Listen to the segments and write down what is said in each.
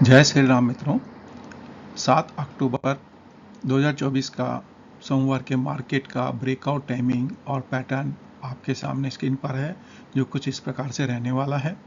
जय श्री राम मित्रों। 7 अक्टूबर 2024 का सोमवार के मार्केट का ब्रेकआउट टाइमिंग और पैटर्न आपके सामने स्क्रीन पर है, जो कुछ इस प्रकार से रहने वाला है।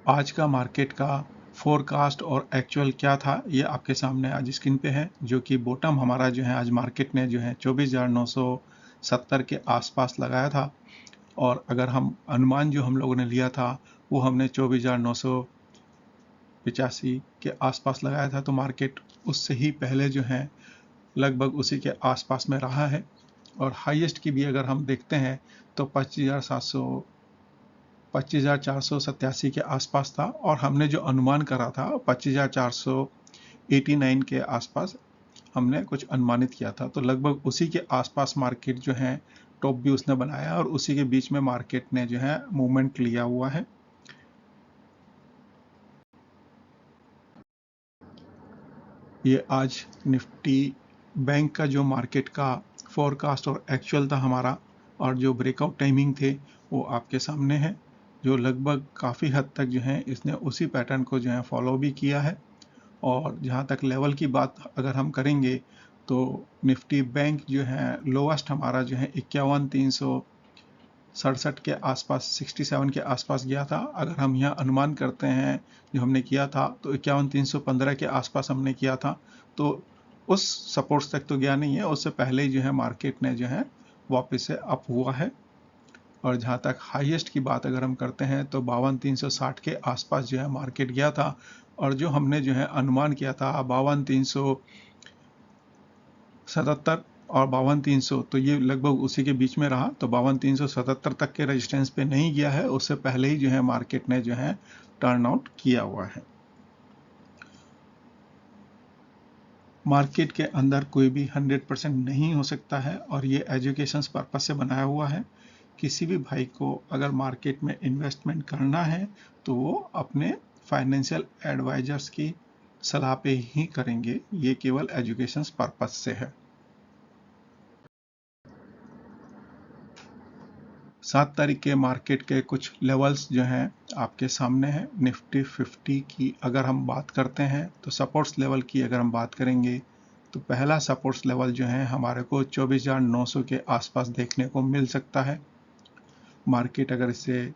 आज का मार्केट का फोरकास्ट और एक्चुअल क्या था, ये आपके सामने आज स्क्रीन पे है। जो कि बॉटम हमारा जो है आज मार्केट ने जो है 24,970 के आसपास लगाया था, और अगर हम अनुमान जो हम लोगों ने लिया था वो हमने 24,985 के आसपास लगाया था। तो मार्केट उससे ही पहले जो है लगभग उसी के आसपास में रहा है। और हाईएस्ट की भी अगर हम देखते हैं तो 25,487 के आसपास था, और हमने जो अनुमान करा था 25,489 के आसपास हमने कुछ अनुमानित किया था। तो लगभग उसी के आसपास मार्केट जो है टॉप भी उसने बनाया, और उसी के बीच में मार्केट ने जो है मूवमेंट लिया हुआ है। ये आज निफ्टी बैंक का जो मार्केट का फोरकास्ट और एक्चुअल था हमारा, और जो ब्रेकआउट टाइमिंग थे वो आपके सामने है, जो लगभग काफ़ी हद तक जो है इसने उसी पैटर्न को जो है फॉलो भी किया है। और जहाँ तक लेवल की बात अगर हम करेंगे तो निफ्टी बैंक जो है लोएस्ट हमारा जो है 51,367 के आसपास, 67 के आसपास गया था। अगर हम यहाँ अनुमान करते हैं जो हमने किया था तो 51,315 के आसपास हमने किया था। तो उस सपोर्ट्स तक तो गया नहीं है, उससे पहले ही जो है मार्केट ने जो है वापस से अप हुआ है। और जहाँ तक हाईएस्ट की बात अगर हम करते हैं तो 52,360 के आसपास जो है मार्केट गया था, और जो हमने जो है अनुमान किया था 52,377 और 52,300, तो ये लगभग उसी के बीच में रहा। तो 52,377 तक के रेजिस्टेंस पे नहीं गया है, उससे पहले ही जो है मार्केट ने जो है टर्न आउट किया हुआ है। मार्केट के अंदर कोई भी 100% नहीं हो सकता है, और ये एजुकेशन पर्पज से बनाया हुआ है। किसी भी भाई को अगर मार्केट में इन्वेस्टमेंट करना है तो वो अपने फाइनेंशियल एडवाइजर्स की सलाह पे ही करेंगे, ये केवल एजुकेशन पर्पज से है। 7 तारीख के मार्केट के कुछ लेवल्स जो हैं आपके सामने हैं। निफ्टी 50 की अगर हम बात करते हैं तो सपोर्ट्स लेवल की अगर हम बात करेंगे तो पहला सपोर्ट्स लेवल जो है हमारे को 24,900 के आसपास देखने को मिल सकता है। मार्केट अगर इससे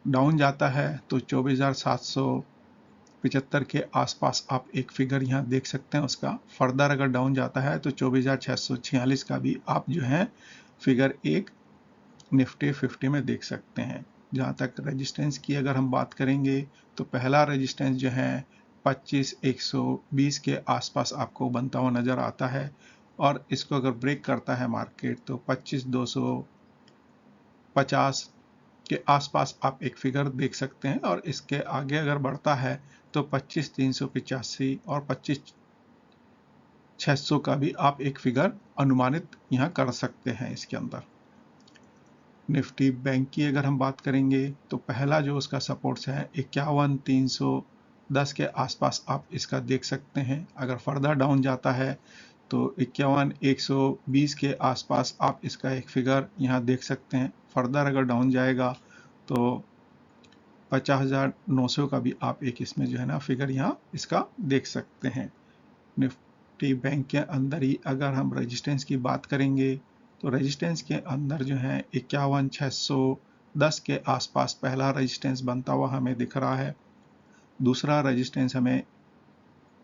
डाउन जाता है तो 24,775 के आसपास आप एक फिगर यहाँ देख सकते हैं उसका। फर्दर अगर डाउन जाता है तो 24,646 का भी आप जो है फिगर एक निफ्टी 50 में देख सकते हैं। जहाँ तक रेजिस्टेंस की अगर हम बात करेंगे तो पहला रेजिस्टेंस जो है 25,120 के आसपास आपको बनता हुआ नजर आता है, और इसको अगर ब्रेक करता है मार्केट तो 25,250 के आसपास आप एक फिगर देख सकते हैं। और इसके आगे अगर बढ़ता है तो 25,385 और 25,600 का भी आप एक फिगर अनुमानित यहाँ कर सकते हैं इसके अंदर। निफ्टी बैंक की अगर हम बात करेंगे तो पहला जो उसका सपोर्ट्स है 51,310 के आसपास आप इसका देख सकते हैं। अगर फर्दर डाउन जाता है तो 51,120 के आसपास आप इसका एक फिगर यहाँ देख सकते हैं। फर्दर अगर डाउन जाएगा तो 50,900 का भी आप एक इसमें जो है ना फिगर यहाँ इसका देख सकते हैं। निफ्टी बैंक के अंदर ही अगर हम रेजिस्टेंस की बात करेंगे तो रेजिस्टेंस के अंदर जो है 51,610 के आसपास पहला रेजिस्टेंस बनता हुआ हमें दिख रहा है। दूसरा रेजिस्टेंस हमें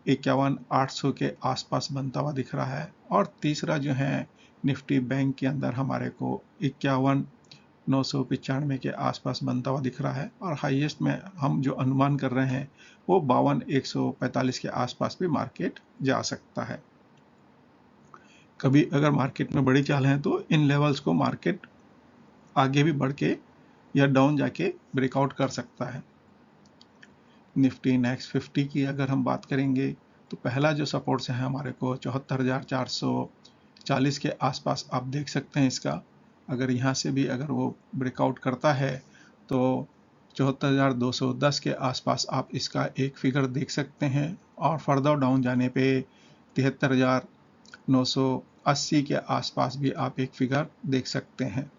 51,800 के आसपास बनता हुआ दिख रहा है, और तीसरा जो है निफ्टी बैंक के अंदर हमारे को 51,995 के आसपास बनता हुआ दिख रहा है। और हाईएस्ट में हम जो अनुमान कर रहे हैं वो 52,145 के आसपास भी मार्केट जा सकता है। कभी अगर मार्केट में बड़ी चाल है तो इन लेवल्स को मार्केट आगे भी बढ़ के या डाउन जाके ब्रेकआउट कर सकता है। निफ्टी नेक्स्ट 50 की अगर हम बात करेंगे तो पहला जो सपोर्ट्स है हमारे को 74,440 के आसपास आप देख सकते हैं इसका। अगर यहाँ से भी अगर वो ब्रेकआउट करता है तो 74,210 के आसपास आप इसका एक फिगर देख सकते हैं, और फर्दर डाउन जाने पे 73,980 के आसपास भी आप एक फिगर देख सकते हैं।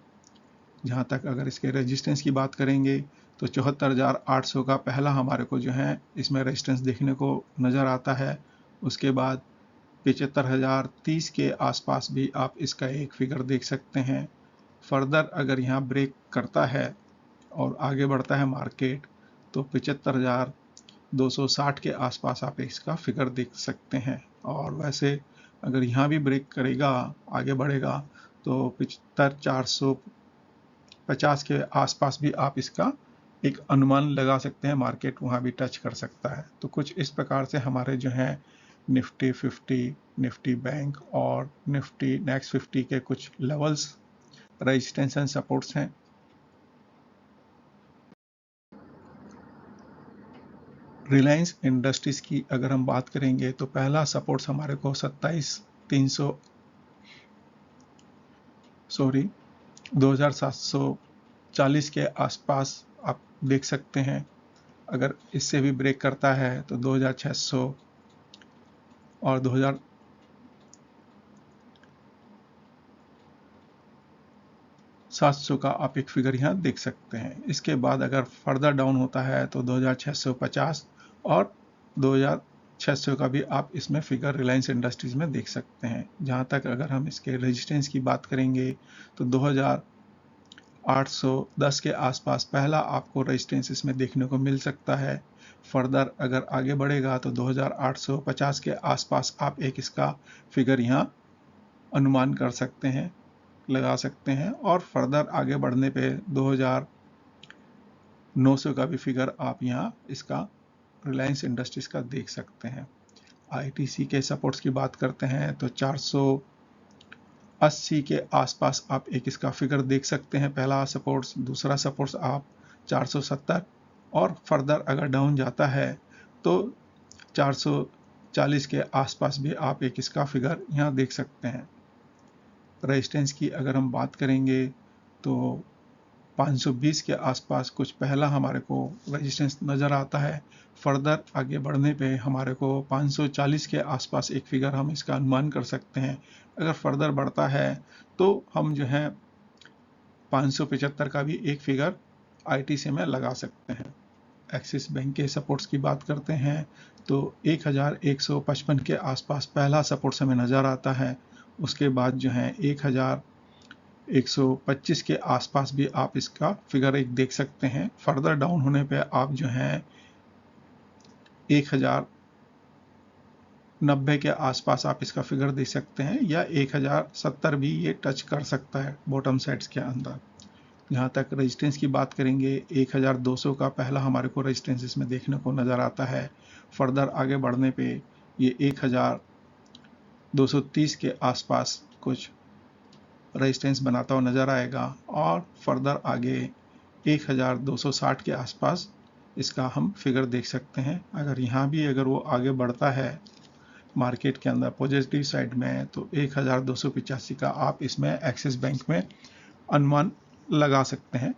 जहाँ तक अगर इसके रेजिस्टेंस की बात करेंगे तो 74,800 का पहला हमारे को जो है इसमें रेजिस्टेंस देखने को नज़र आता है। उसके बाद 75,030 के आसपास भी आप इसका एक फिगर देख सकते हैं। फर्दर अगर यहाँ ब्रेक करता है और आगे बढ़ता है मार्केट, तो 75,260 के आसपास आप इसका फिगर देख सकते हैं। और वैसे अगर यहाँ भी ब्रेक करेगा, आगे बढ़ेगा, तो 75,450 के आसपास भी आप इसका एक अनुमान लगा सकते हैं, मार्केट वहाँ भी टच कर सकता है। तो कुछ इस प्रकार से हमारे जो है निफ्टी 50, निफ्टी बैंक और निफ्टी नेक्स्ट 50 के कुछ लेवल्स, रेजिस्टेंस एंड सपोर्ट्स हैं। रिलायंस इंडस्ट्रीज की अगर हम बात करेंगे तो पहला सपोर्ट्स हमारे को 2740 के आसपास आप देख सकते हैं। अगर इससे भी ब्रेक करता है तो 2600 और 2700 का आप एक फिगर यहाँ देख सकते हैं। इसके बाद अगर फर्दर डाउन होता है तो 2650 और 2600 का भी आप इसमें फिगर रिलायंस इंडस्ट्रीज में देख सकते हैं। जहाँ तक अगर हम इसके रेजिस्टेंस की बात करेंगे तो 2810 के आसपास पहला आपको रेजिस्टेंस इसमें देखने को मिल सकता है। फर्दर अगर आगे बढ़ेगा तो 2850 के आसपास आप एक इसका फिगर यहाँ अनुमान कर सकते हैं, लगा सकते हैं। और फर्दर आगे बढ़ने पे 2900 का भी फिगर आप यहाँ इसका रिलायंस इंडस्ट्रीज का देख सकते हैं। आईटीसी के सपोर्ट्स की बात करते हैं तो 480 के आसपास आप एक इसका फिगर देख सकते हैं, पहला सपोर्ट्स। दूसरा सपोर्ट्स आप 470 और फर्दर अगर डाउन जाता है तो 440 के आसपास भी आप एक इसका फिगर यहाँ देख सकते हैं। रेजिस्टेंस की अगर हम बात करेंगे तो 520 के आसपास कुछ पहला हमारे को रेजिस्टेंस नज़र आता है। फर्दर आगे बढ़ने पे हमारे को 540 के आसपास एक फिगर हम इसका अनुमान कर सकते हैं। अगर फर्दर बढ़ता है तो हम जो है 575 का भी एक फिगर आईटीसी में लगा सकते हैं। एक्सिस बैंक के सपोर्ट्स की बात करते हैं तो 1155 के आसपास पहला सपोर्ट्स हमें नज़र आता है। उसके बाद जो है 1125 के आसपास भी आप इसका फिगर एक देख सकते हैं। फर्दर डाउन होने पे आप जो है 1090 के आसपास आप इसका फिगर देख सकते हैं, या 1070 भी ये टच कर सकता है बॉटम साइड्स के अंदर। जहाँ तक रेजिस्टेंस की बात करेंगे 1200 का पहला हमारे को रेजिस्टेंस इसमें देखने को नज़र आता है। फर्दर आगे बढ़ने पे ये 1230 के आसपास कुछ रेजिस्टेंस बनाता हुआ नज़र आएगा। और फर्दर आगे 1260 के आसपास इसका हम फिगर देख सकते हैं। अगर यहाँ भी अगर वो आगे बढ़ता है मार्केट के अंदर पॉजिटिव साइड में तो 1285 का आप इसमें एक्सिस बैंक में अनुमान लगा सकते हैं।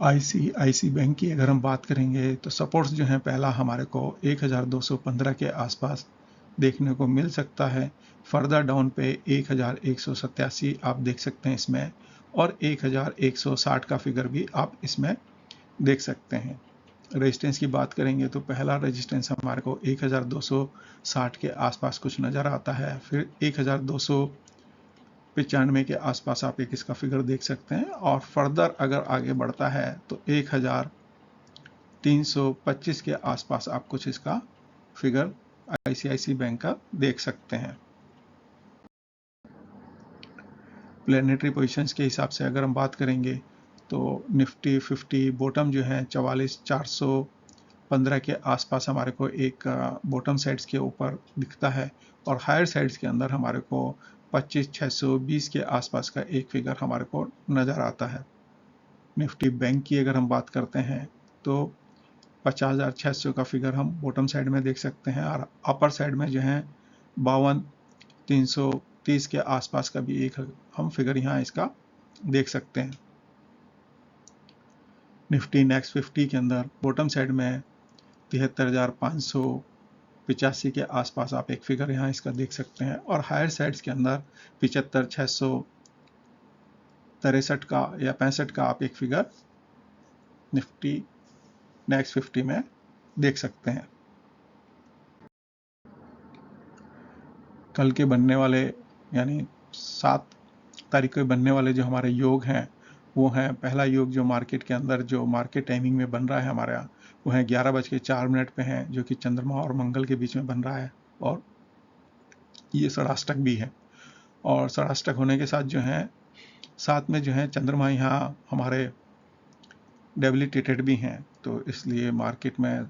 आईसीआईसी बैंक की अगर हम बात करेंगे तो सपोर्ट्स जो है पहला हमारे को 1215 के आसपास देखने को मिल सकता है। फर्दर डाउन पे 1187 आप देख सकते हैं इसमें, और 1160 का फिगर भी आप इसमें देख सकते हैं। रेजिस्टेंस की बात करेंगे तो पहला रेजिस्टेंस हमारे को 1260 के आसपास कुछ नज़र आता है। फिर 1295 के आसपास आप एक इसका फिगर देख सकते हैं। और फर्दर अगर आगे बढ़ता है तो 1325 के आसपास आप कुछ इसका फिगर आईसीआईसी बैंक का देख सकते हैं। प्लेनेटरी पोजीशंस के हिसाब से अगर हम बात करेंगे तो निफ्टी 50 बॉटम जो है 44,415 के आसपास हमारे को एक बॉटम साइड्स के ऊपर दिखता है, और हायर साइड्स के अंदर हमारे को 25,620 के आसपास का एक फिगर हमारे को नज़र आता है। निफ्टी बैंक की अगर हम बात करते हैं तो 50,600 का फिगर हम बॉटम साइड में देख सकते हैं, और अपर साइड में जो है 52,330 के आसपास का भी एक हम फिगर यहाँ इसका देख सकते हैं। निफ्टी नेक्स्ट 50 के अंदर बॉटम साइड में 73,585 के आसपास आप एक फिगर यहाँ इसका देख सकते हैं, और हायर साइड्स के अंदर 75,600 63 का या 65 का आप एक फिगर निफ्टी नेक्स्ट 50 में देख सकते हैं। कल के बनने वाले यानी 7 तारीख को बनने वाले जो हमारे योग हैं वो हैं, पहला योग जो मार्केट के अंदर जो मार्केट टाइमिंग में बन रहा है हमारा, वो है 11:04 पे है, जो कि चंद्रमा और मंगल के बीच में बन रहा है, और ये षडाष्टक भी है। और षडाष्टक होने के साथ जो है साथ में जो है चंद्रमा यहाँ हमारे डेबिलिटेटेड भी हैं, तो इसलिए मार्केट में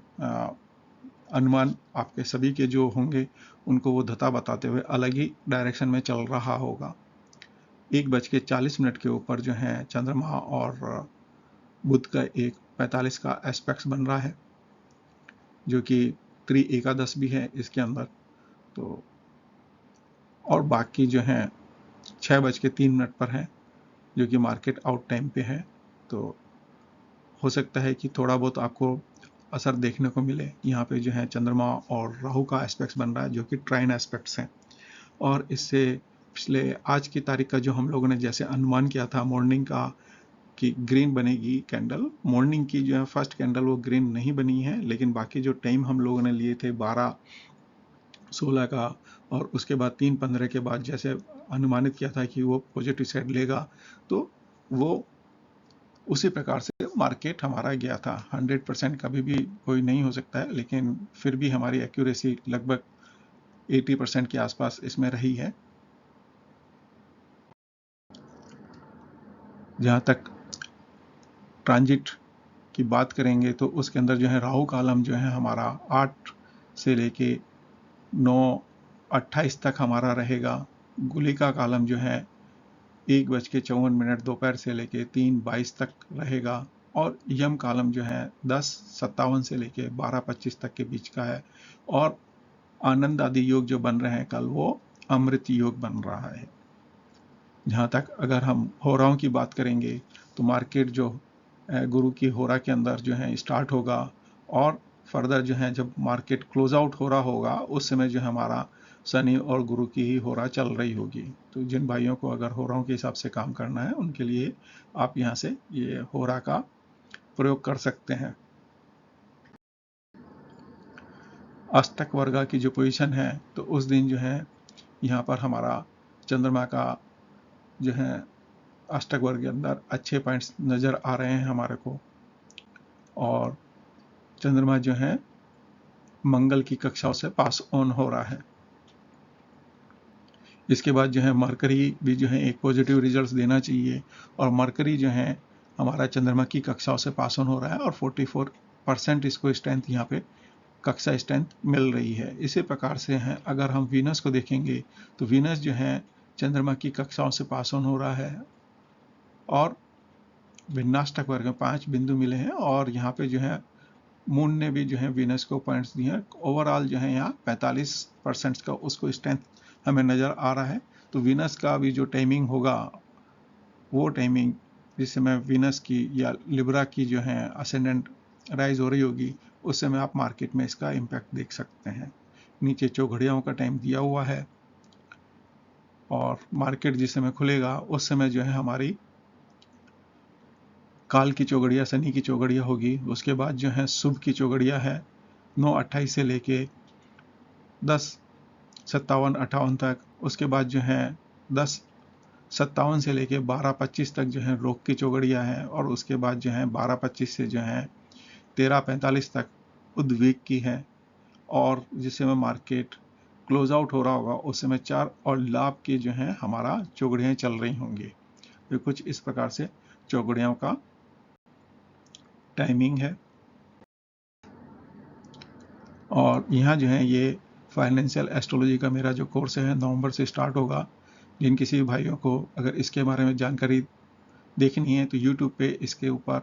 अनुमान आपके सभी के जो होंगे उनको वो धता बताते हुए अलग ही डायरेक्शन में चल रहा होगा। 1:40 के ऊपर जो है चंद्रमा और बुध का एक 45 का एस्पेक्ट बन रहा है, जो कि त्रि एकादश भी है इसके अंदर। तो और बाकी जो है 6:03 पर है, जो कि मार्केट आउट टाइम पे है। तो हो सकता है कि थोड़ा बहुत आपको असर देखने को मिले। यहाँ पे जो है चंद्रमा और राहु का एस्पेक्ट बन रहा है, जो कि ट्राइन एस्पेक्ट्स हैं। और इससे पिछले आज की तारीख का जो हम लोगों ने जैसे अनुमान किया था मॉर्निंग का कि ग्रीन बनेगी कैंडल, मॉर्निंग की जो है फर्स्ट कैंडल वो ग्रीन नहीं बनी है, लेकिन बाकी जो टाइम हम लोगों ने लिए थे 12:16 का और उसके बाद 3:15 के बाद जैसे अनुमानित किया था कि वो पॉजिटिव साइड लेगा, तो वो उसी प्रकार से मार्केट हमारा गया था। 100% कभी भी कोई नहीं हो सकता है, लेकिन फिर भी हमारी एक्यूरेसी लगभग 80% के आसपास इसमें रही है। जहाँ तक ट्रांजिट की बात करेंगे तो उसके अंदर जो है राहु कालम जो है हमारा 8 से लेके 9:28 तक हमारा रहेगा। गुलिका कालम जो है 1:54 दोपहर से लेके 3:22 तक रहेगा। और यम कालम जो है 10:57 से लेके 12:25 तक के बीच का है। और आनंद आदि योग जो बन रहे हैं कल, वो अमृत योग बन रहा है। जहाँ तक अगर हम होराओं की बात करेंगे तो मार्केट जो गुरु की होरा के अंदर जो है स्टार्ट होगा, और फर्दर जो है जब मार्केट क्लोज आउट हो रहा होगा उस समय जो है हमारा शनि और गुरु की ही होरा चल रही होगी। तो जिन भाइयों को अगर होराओं के हिसाब से काम करना है उनके लिए आप यहाँ से ये होरा का प्रयोग कर सकते हैं। अष्टक वर्गा की जो पोजीशन है तो उस दिन जो है यहाँ पर हमारा चंद्रमा का जो है अष्टक वर्ग के अंदर अच्छे पॉइंट्स नज़र आ रहे हैं हमारे को। और चंद्रमा जो है मंगल की कक्षाओं से पास ऑन हो रहा है। इसके बाद जो है मरकरी भी जो है एक पॉजिटिव रिजल्ट्स देना चाहिए, और मरकरी जो है हमारा चंद्रमा की कक्षाओं से पास ऑन हो रहा है और 44% इसको स्ट्रेंथ यहाँ पे कक्षा स्ट्रेंथ मिल रही है। इसी प्रकार से है अगर हम वीनस को देखेंगे तो वीनस जो है चंद्रमा की कक्षाओं से पास ऑन हो रहा है, और भिन्नाष्टक वर्ग में 5 बिंदु मिले हैं, और यहाँ पे जो है मून ने भी जो है वीनस को पॉइंट्स दिए हैं। ओवरऑल जो है यहाँ 45% का उसको स्ट्रेंथ हमें नज़र आ रहा है। तो वीनस का भी जो टाइमिंग होगा वो टाइमिंग जिस समय वीनस की या लिब्रा की जो है असेंडेंट राइज हो रही होगी उस समय आप मार्केट में इसका इम्पैक्ट देख सकते हैं। नीचे चौघड़ियों का टाइम दिया हुआ है, और मार्केट जिस समय खुलेगा उस समय जो है हमारी काल की चौगड़िया शनि की चौगड़िया होगी। उसके बाद जो है शुभ की चौगड़िया है 9:28 से लेके 10:57-58 तक। उसके बाद जो है 10:57 से लेके 12:25 तक जो है रोग की चौगड़िया है, और उसके बाद जो है 12:25 से जो है 13:45 तक उद्वेग की है। और जिस समय मार्केट क्लोज आउट हो रहा होगा उस समय 4 और लाभ की जो है हमारा चौगड़ियाँ चल रही होंगी। तो कुछ इस प्रकार से चौगड़ियों का टाइमिंग है। और यहाँ जो है ये फाइनेंशियल एस्ट्रोलॉजी का मेरा जो कोर्स है नवंबर से स्टार्ट होगा। जिन किसी भाइयों को अगर इसके बारे में जानकारी देखनी है तो यूट्यूब पे इसके ऊपर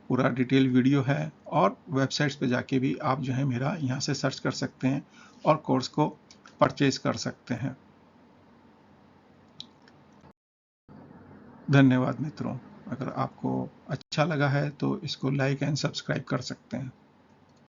पूरा डिटेल वीडियो है, और वेबसाइट्स पे जाके भी आप जो है मेरा यहाँ से सर्च कर सकते हैं और कोर्स को परचेज कर सकते हैं। धन्यवाद मित्रों। अगर आपको अच्छा लगा है तो इसको लाइक एंड सब्सक्राइब कर सकते हैं।